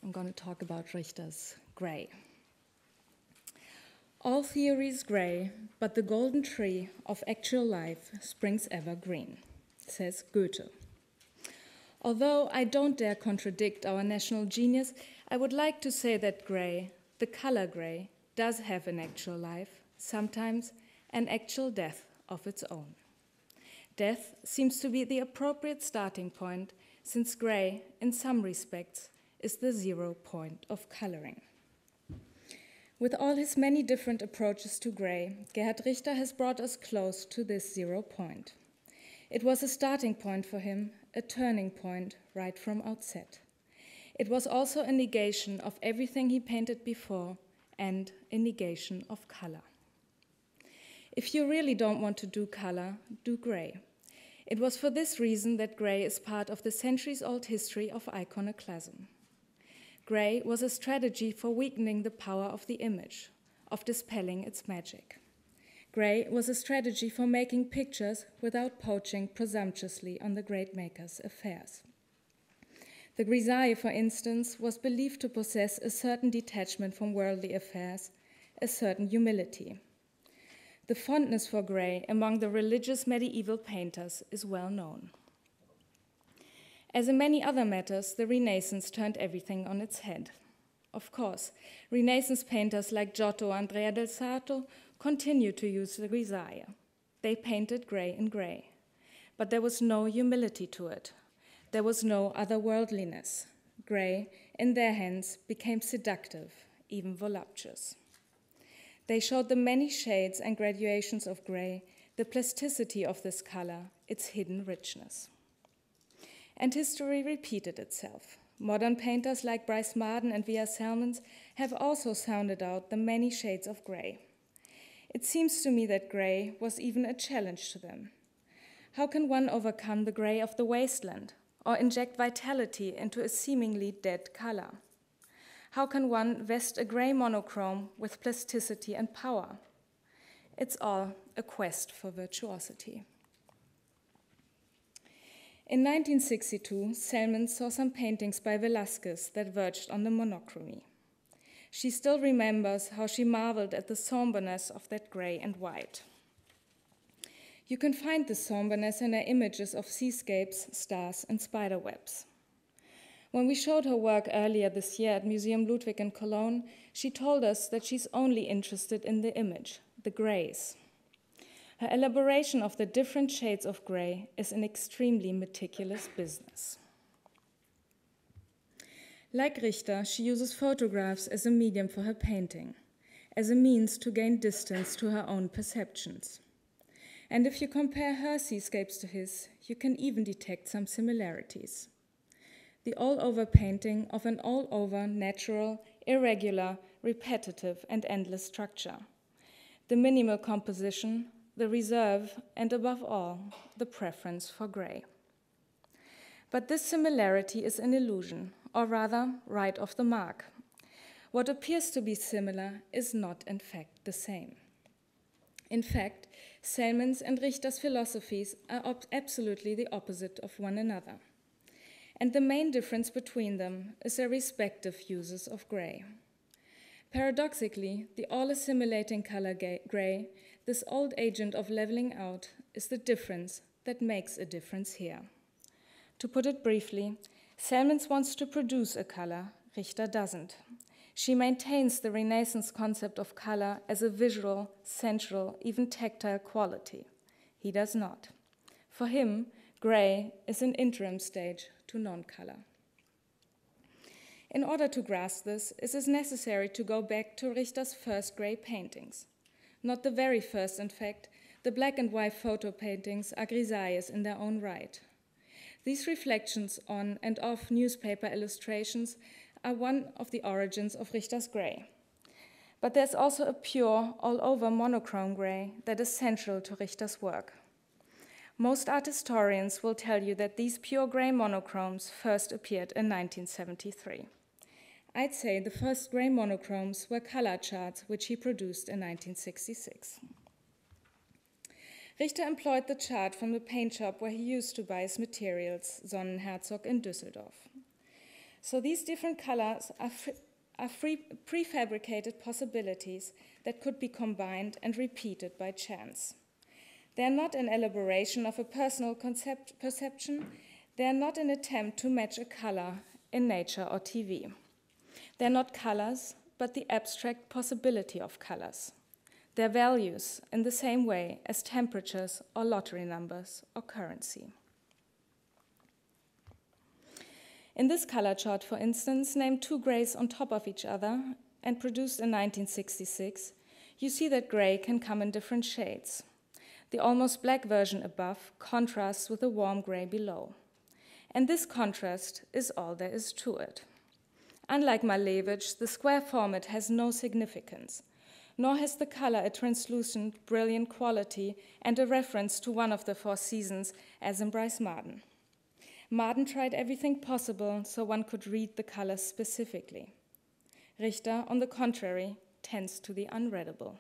I'm going to talk about Richter's Gray. All theories gray, but the golden tree of actual life springs ever green, says Goethe. Although I don't dare contradict our national genius, I would like to say that gray, the color gray, does have an actual life, sometimes an actual death of its own. Death seems to be the appropriate starting point, since gray, in some respects, is the 0 point of coloring. With all his many different approaches to gray, Gerhard Richter has brought us close to this 0 point. It was a starting point for him, a turning point right from outset. It was also a negation of everything he painted before and a negation of color. If you really don't want to do color, do gray. It was for this reason that gray is part of the centuries-old history of iconoclasm. Gray was a strategy for weakening the power of the image, of dispelling its magic. Gray was a strategy for making pictures without poaching presumptuously on the great maker's affairs. The grisaille, for instance, was believed to possess a certain detachment from worldly affairs, a certain humility. The fondness for gray among the religious medieval painters is well known. As in many other matters, the Renaissance turned everything on its head. Of course, Renaissance painters like Giotto and Andrea del Sarto continued to use the grisaille. They painted gray in gray. But there was no humility to it. There was no otherworldliness. Gray, in their hands, became seductive, even voluptuous. They showed the many shades and gradations of gray, the plasticity of this color, its hidden richness. And history repeated itself. Modern painters like Bryce Marden and V.R. Salmons have also sounded out the many shades of gray. It seems to me that gray was even a challenge to them. How can one overcome the gray of the wasteland or inject vitality into a seemingly dead color? How can one vest a gray monochrome with plasticity and power? It's all a quest for virtuosity. In 1962, Salmons saw some paintings by Velázquez that verged on the monochrome. She still remembers how she marveled at the somberness of that gray and white. You can find the somberness in her images of seascapes, stars, and spiderwebs. When we showed her work earlier this year at Museum Ludwig in Cologne, she told us that she's only interested in the image, the grays. Her elaboration of the different shades of gray is an extremely meticulous business. Like Richter, she uses photographs as a medium for her painting, as a means to gain distance to her own perceptions. And if you compare her seascapes to his, you can even detect some similarities. The all-over painting of an all-over natural, irregular, repetitive, and endless structure. The minimal composition, the reserve, and above all, the preference for gray. But this similarity is an illusion, or rather, right off the mark. What appears to be similar is not, in fact, the same. In fact, Salmons and Richter's philosophies are absolutely the opposite of one another. And the main difference between them is their respective uses of gray. Paradoxically, the all-assimilating color gray, this old agent of leveling out, is the difference that makes a difference here. To put it briefly, Salmons wants to produce a color, Richter doesn't. She maintains the Renaissance concept of color as a visual, sensual, even tactile quality. He does not. For him, gray is an interim stage to non-color. In order to grasp this, it is necessary to go back to Richter's first gray paintings. Not the very first, in fact. The black and white photo paintings are grisailles in their own right. These reflections on and off newspaper illustrations are one of the origins of Richter's gray. But there's also a pure, all-over monochrome gray that is central to Richter's work. Most art historians will tell you that these pure gray monochromes first appeared in 1973. I'd say the first gray monochromes were color charts, which he produced in 1966. Richter employed the chart from the paint shop where he used to buy his materials, Sonnenherzog in Düsseldorf. So these different colors are prefabricated possibilities that could be combined and repeated by chance. They are not an elaboration of a personal perception. They are not an attempt to match a color in nature or TV. They are not colors, but the abstract possibility of colors. Their values in the same way as temperatures or lottery numbers or currency. In this color chart, for instance, named two grays on top of each other and produced in 1966, you see that gray can come in different shades. The almost black version above contrasts with the warm gray below. And this contrast is all there is to it. Unlike Malevich, the square format has no significance, nor has the color a translucent, brilliant quality and a reference to one of the four seasons, as in Bryce Marden. Marden tried everything possible so one could read the colors specifically. Richter, on the contrary, tends to the unreadable.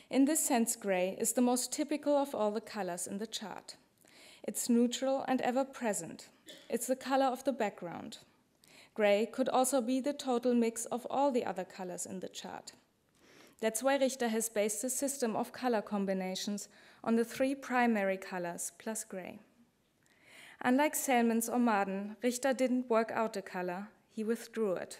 In this sense, gray is the most typical of all the colors in the chart. It's neutral and ever-present. It's the color of the background. Gray could also be the total mix of all the other colors in the chart. That's why Richter has based his system of color combinations on the three primary colors plus gray. Unlike Selmans or Marden, Richter didn't work out a color, he withdrew it.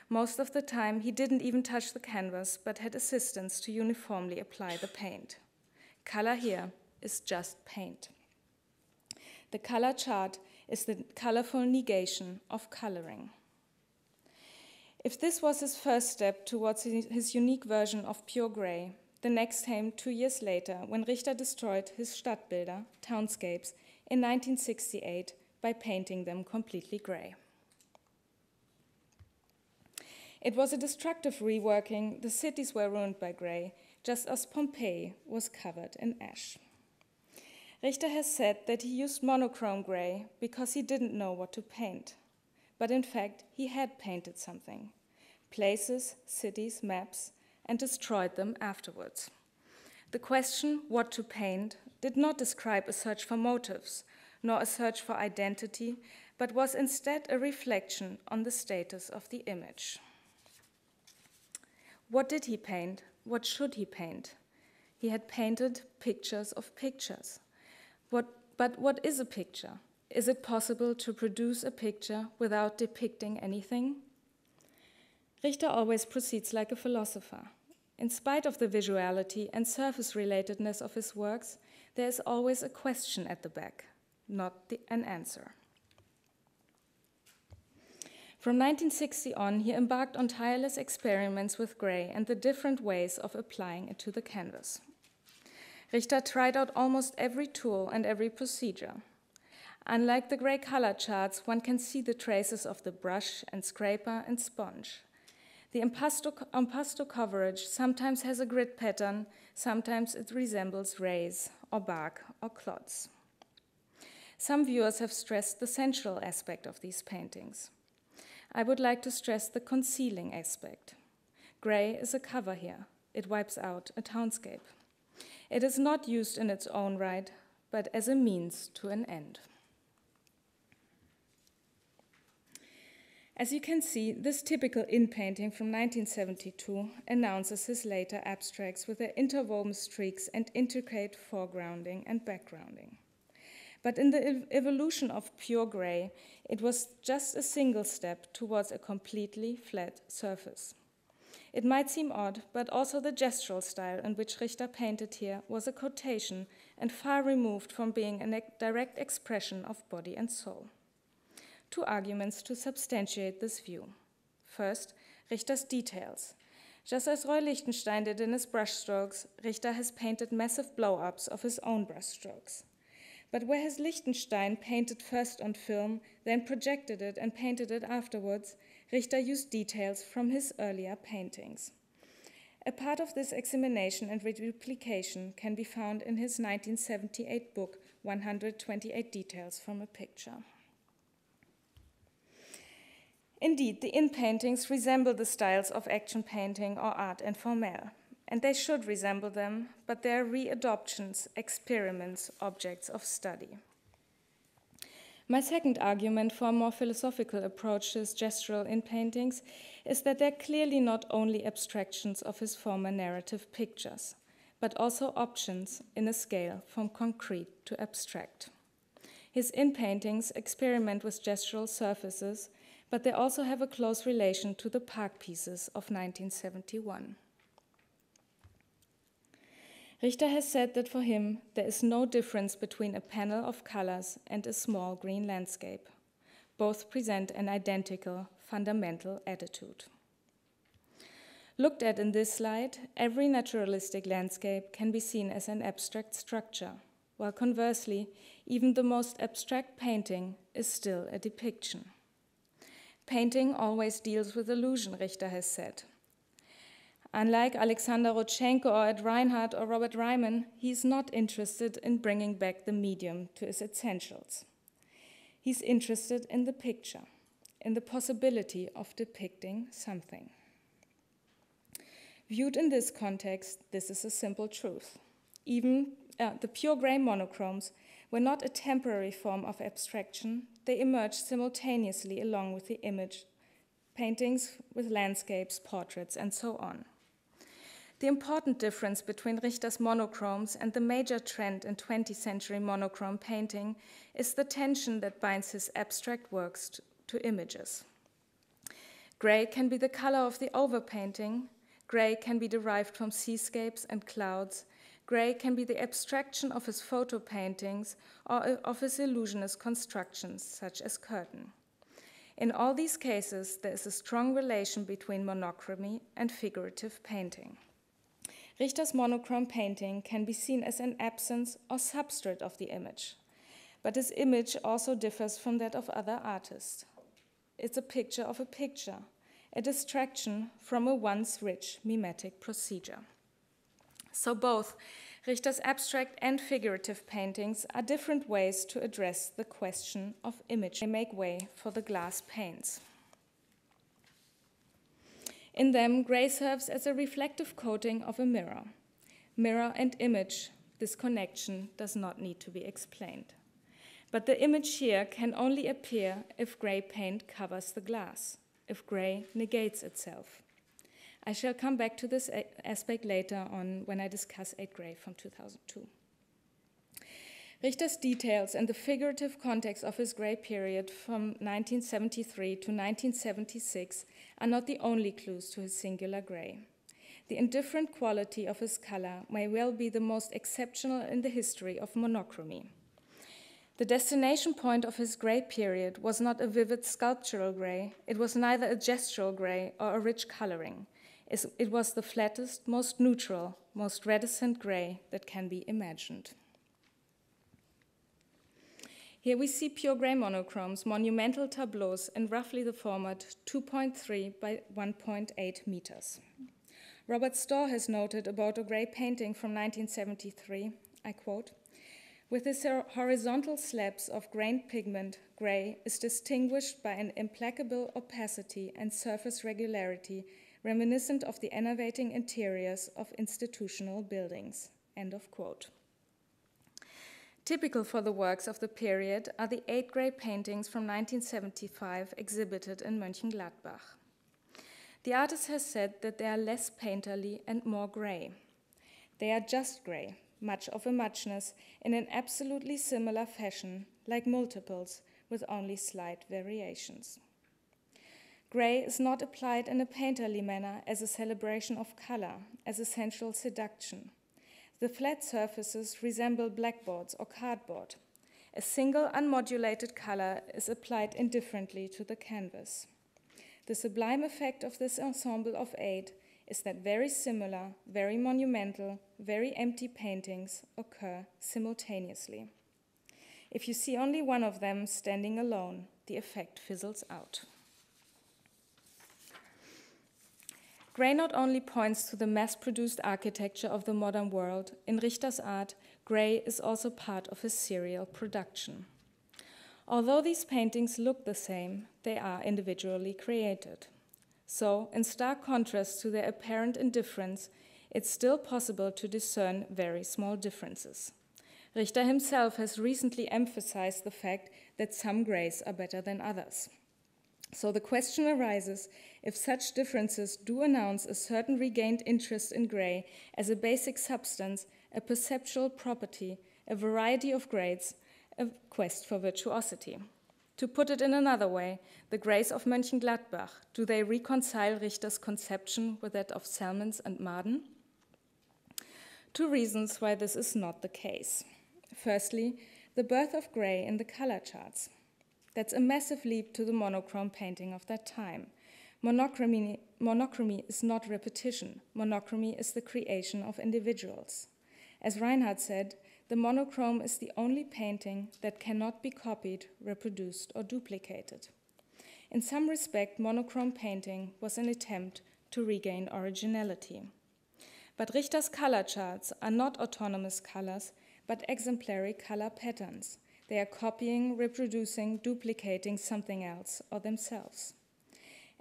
Most of the time, he didn't even touch the canvas, but had assistants to uniformly apply the paint. Color here is just paint. The color chart is the colorful negation of coloring. If this was his first step towards his unique version of pure gray, the next came 2 years later when Richter destroyed his Stadtbilder, townscapes, in 1968 by painting them completely gray. It was a destructive reworking. The cities were ruined by gray, just as Pompeii was covered in ash. Richter has said that he used monochrome gray because he didn't know what to paint. But in fact, he had painted something, places, cities, maps, and destroyed them afterwards. The question, what to paint, did not describe a search for motives, nor a search for identity, but was instead a reflection on the status of the image. What did he paint? What should he paint? He had painted pictures of pictures. But what is a picture? Is it possible to produce a picture without depicting anything? Richter always proceeds like a philosopher. In spite of the visuality and surface-relatedness of his works, there is always a question at the back, not an answer. From 1960 on, he embarked on tireless experiments with gray and the different ways of applying it to the canvas. Richter tried out almost every tool and every procedure. Unlike the gray color charts, one can see the traces of the brush and scraper and sponge. The impasto coverage sometimes has a grid pattern, sometimes it resembles rays or bark or clods. Some viewers have stressed the sensual aspect of these paintings. I would like to stress the concealing aspect. Gray is a cover here. It wipes out a townscape. It is not used in its own right, but as a means to an end. As you can see, this typical in-painting from 1972 announces his later abstracts with their interwoven streaks and intricate foregrounding and backgrounding. But in the evolution of pure gray, it was just a single step towards a completely flat surface. It might seem odd, but also the gestural style in which Richter painted here was a quotation and far removed from being a direct expression of body and soul. Two arguments to substantiate this view. First, Richter's details. Just as Roy Lichtenstein did in his brushstrokes, Richter has painted massive blow-ups of his own brushstrokes. But whereas Lichtenstein painted first on film, then projected it and painted it afterwards, Richter used details from his earlier paintings. A part of this examination and reduplication can be found in his 1978 book, 128 Details from a Picture. Indeed, the in-paintings resemble the styles of action painting or art informel, and they should resemble them, but they are re-adoptions, experiments, objects of study. My second argument for a more philosophical approach to his gestural in paintings is that they're clearly not only abstractions of his former narrative pictures, but also options in a scale from concrete to abstract. His in-paintings experiment with gestural surfaces, but they also have a close relation to the park pieces of 1971. Richter has said that for him, there is no difference between a panel of colors and a small green landscape. Both present an identical, fundamental attitude. Looked at in this slide, every naturalistic landscape can be seen as an abstract structure, while conversely, even the most abstract painting is still a depiction. Painting always deals with illusion, Richter has said. Unlike Alexander Rodchenko or Ed Reinhardt or Robert Ryman, he is not interested in bringing back the medium to its essentials. He's interested in the picture, in the possibility of depicting something. Viewed in this context, this is a simple truth. Even the pure gray monochromes were not a temporary form of abstraction. They emerged simultaneously along with the image, paintings with landscapes, portraits, and so on. The important difference between Richter's monochromes and the major trend in 20th century monochrome painting is the tension that binds his abstract works to images. Gray can be the color of the overpainting. Gray can be derived from seascapes and clouds. Gray can be the abstraction of his photo paintings or of his illusionist constructions, such as curtain. In all these cases, there is a strong relation between monochromy and figurative painting. Richter's monochrome painting can be seen as an absence or substrate of the image, but his image also differs from that of other artists. It's a picture of a picture, a distraction from a once rich mimetic procedure. So both Richter's abstract and figurative paintings are different ways to address the question of image. They make way for the glass panes. In them, gray serves as a reflective coating of a mirror. Mirror and image, this connection does not need to be explained. But the image here can only appear if gray paint covers the glass, if gray negates itself. I shall come back to this aspect later on when I discuss 8 Gray from 2002. Richter's details and the figurative context of his gray period from 1973 to 1976 are not the only clues to his singular gray. The indifferent quality of his color may well be the most exceptional in the history of monochromy. The destination point of his gray period was not a vivid sculptural gray. It was neither a gestural gray or a rich coloring. It was the flattest, most neutral, most reticent gray that can be imagined. Here we see pure gray monochromes, monumental tableaus in roughly the format 2.3 by 1.8 meters. Robert Storr has noted about a gray painting from 1973, I quote, "With its horizontal slabs of grained pigment, gray is distinguished by an implacable opacity and surface regularity reminiscent of the enervating interiors of institutional buildings," end of quote. Typical for the works of the period are the 8 gray paintings from 1975 exhibited in Mönchengladbach. The artist has said that they are less painterly and more gray. They are just gray, much of a muchness, in an absolutely similar fashion, like multiples, with only slight variations. Gray is not applied in a painterly manner as a celebration of color, as a sensual seduction. The flat surfaces resemble blackboards or cardboard. A single unmodulated color is applied indifferently to the canvas. The sublime effect of this ensemble of 8 is that very similar, very monumental, very empty paintings occur simultaneously. If you see only one of them standing alone, the effect fizzles out. Gray not only points to the mass-produced architecture of the modern world, in Richter's art, gray is also part of his serial production. Although these paintings look the same, they are individually created. So, in stark contrast to their apparent indifference, it's still possible to discern very small differences. Richter himself has recently emphasized the fact that some grays are better than others. So the question arises if such differences do announce a certain regained interest in gray as a basic substance, a perceptual property, a variety of grades, a quest for virtuosity. To put it in another way, the grays of Mönchengladbach, do they reconcile Richter's conception with that of Salmons and Marden? Two reasons why this is not the case. Firstly, the birth of gray in the color charts. That's a massive leap to the monochrome painting of that time. Monochromy is not repetition. Monochromy is the creation of individuals. As Reinhard said, the monochrome is the only painting that cannot be copied, reproduced, or duplicated. In some respect, monochrome painting was an attempt to regain originality. But Richter's color charts are not autonomous colors, but exemplary color patterns. They are copying, reproducing, duplicating something else or themselves.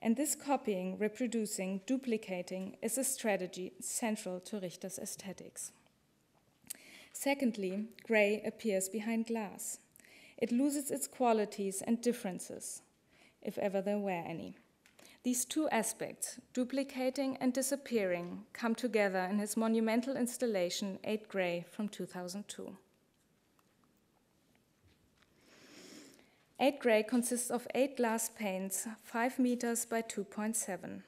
And this copying, reproducing, duplicating is a strategy central to Richter's aesthetics. Secondly, gray appears behind glass. It loses its qualities and differences, if ever there were any. These two aspects, duplicating and disappearing, come together in his monumental installation, 8 Gray from 2002. 8 Gray consists of 8 glass panes, 5 meters by 2.7.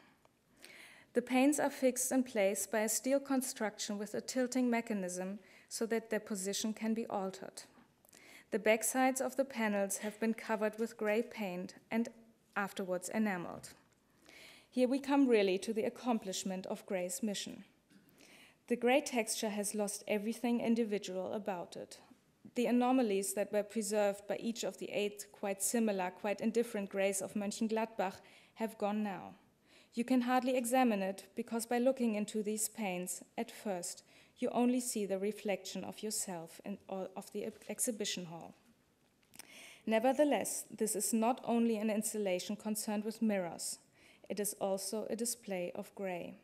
The panes are fixed in place by a steel construction with a tilting mechanism so that their position can be altered. The backsides of the panels have been covered with gray paint and afterwards enameled. Here we come really to the accomplishment of Gray's mission. The gray texture has lost everything individual about it. The anomalies that were preserved by each of the 8 quite similar, quite indifferent grays of Mönchengladbach have gone now. You can hardly examine it because by looking into these panes, at first, you only see the reflection of yourself in all of the exhibition hall. Nevertheless, this is not only an installation concerned with mirrors, it is also a display of gray.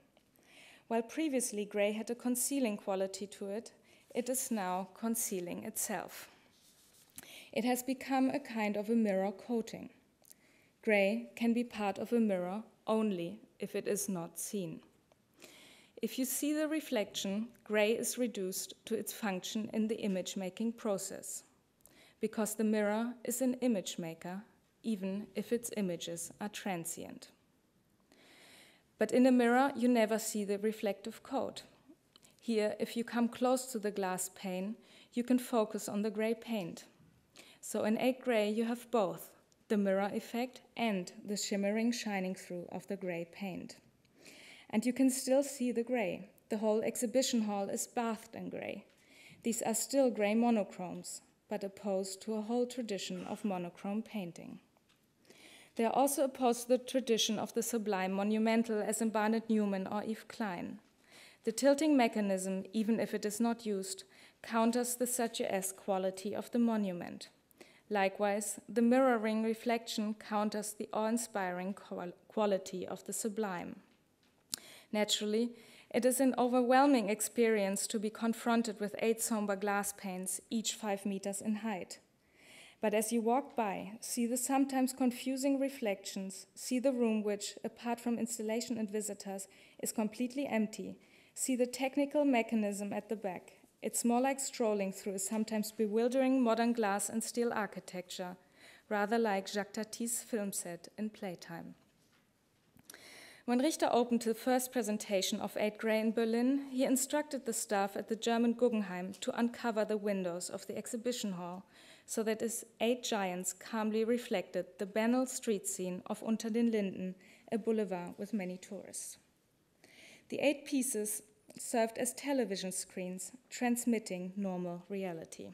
While previously gray had a concealing quality to it, it is now concealing itself. It has become a kind of a mirror coating. Gray can be part of a mirror only if it is not seen. If you see the reflection, gray is reduced to its function in the image-making process, because the mirror is an image maker, even if its images are transient. But in a mirror, you never see the reflective coat. Here, if you come close to the glass pane, you can focus on the gray paint. So in 8 Gray, you have both the mirror effect and the shimmering shining through of the gray paint. And you can still see the gray. The whole exhibition hall is bathed in gray. These are still gray monochromes, but opposed to a whole tradition of monochrome painting. They are also opposed to the tradition of the sublime monumental as in Barnett Newman or Yves Klein. The tilting mechanism, even if it is not used, counters the statuesque quality of the monument. Likewise, the mirroring reflection counters the awe-inspiring quality of the sublime. Naturally, it is an overwhelming experience to be confronted with 8 somber glass panes, each 5 meters in height. But as you walk by, see the sometimes confusing reflections, see the room which, apart from installation and visitors, is completely empty, see the technical mechanism at the back. It's more like strolling through a sometimes bewildering modern glass and steel architecture, rather like Jacques Tate's film set in Playtime. When Richter opened the first presentation of 8 Gray in Berlin, he instructed the staff at the German Guggenheim to uncover the windows of the exhibition hall so that its 8 giants calmly reflected the banal street scene of Unter den Linden, a boulevard with many tourists. The 8 pieces served as television screens, transmitting normal reality.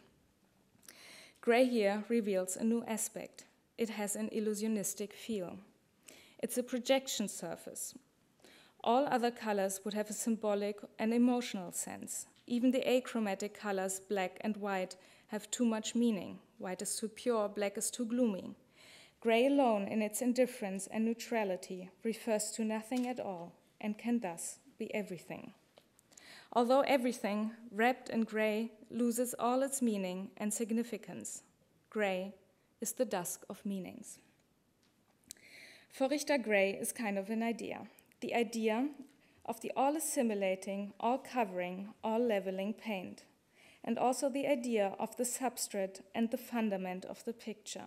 Gray here reveals a new aspect. It has an illusionistic feel. It's a projection surface. All other colors would have a symbolic and emotional sense. Even the achromatic colors, black and white, have too much meaning. White is too pure, black is too gloomy. Gray alone, in its indifference and neutrality, refers to nothing at all and can thus be everything. although everything wrapped in gray loses all its meaning and significance. Gray is the dusk of meanings. For Richter, gray is kind of an idea. The idea of the all-assimilating, all-covering, all-leveling paint, and also the idea of the substrate and the fundament of the picture.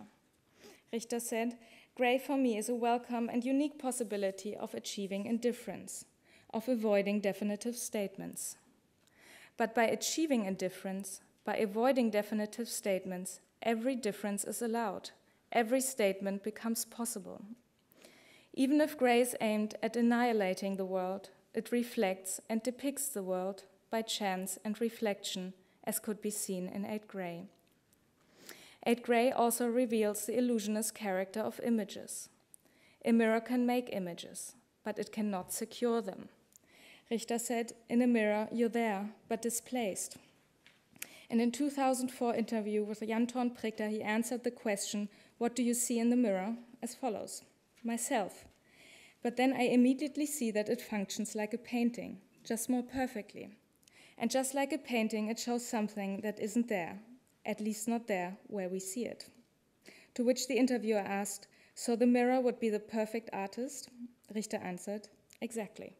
Richter said, gray for me is a welcome and unique possibility of achieving indifference, of avoiding definitive statements. But by achieving indifference, by avoiding definitive statements, every difference is allowed. Every statement becomes possible. Even if gray is aimed at annihilating the world, it reflects and depicts the world by chance and reflection, as could be seen in 8 Gray. 8 Gray also reveals the illusionist character of images. A mirror can make images, but it cannot secure them. Richter said, in a mirror, you're there, but displaced. And in 2004 interview with Jan Thorn Prichter, he answered the question, what do you see in the mirror? As follows, myself. But then I immediately see that it functions like a painting, just more perfectly. And just like a painting, it shows something that isn't there, at least not there where we see it. To which the interviewer asked, so the mirror would be the perfect artist? Richter answered, exactly.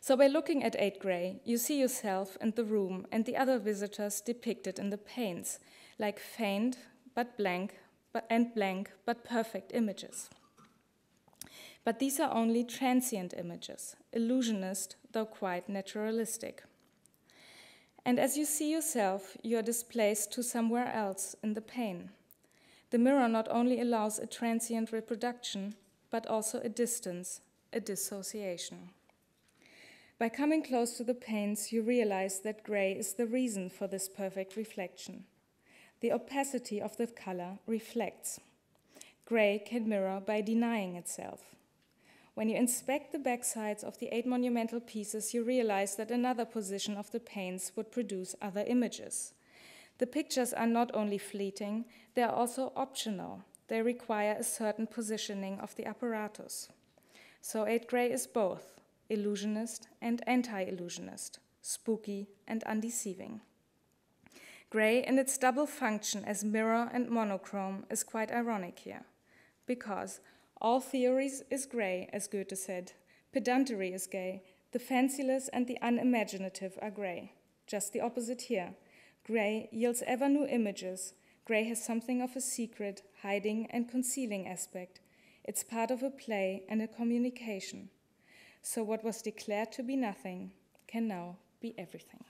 So by looking at 8 Gray, you see yourself and the room and the other visitors depicted in the paints, like faint but blank, but perfect images. But these are only transient images, illusionist, though quite naturalistic. And as you see yourself, you are displaced to somewhere else in the pane. The mirror not only allows a transient reproduction, but also a distance, a dissociation. By coming close to the panes, you realize that gray is the reason for this perfect reflection. The opacity of the color reflects. Gray can mirror by denying itself. When you inspect the backsides of the 8 monumental pieces, you realize that another position of the panes would produce other images. The pictures are not only fleeting, they are also optional. They require a certain positioning of the apparatus. So 8 Gray is both illusionist and anti-illusionist, spooky and undeceiving. Gray, in its double function as mirror and monochrome, is quite ironic here, because all theories is gray, as Goethe said, pedantry is gay, the fanciless and the unimaginative are gray. Just the opposite here. Gray yields ever new images. Gray has something of a secret, hiding and concealing aspect. It's part of a play and a communication. So what was declared to be nothing can now be everything.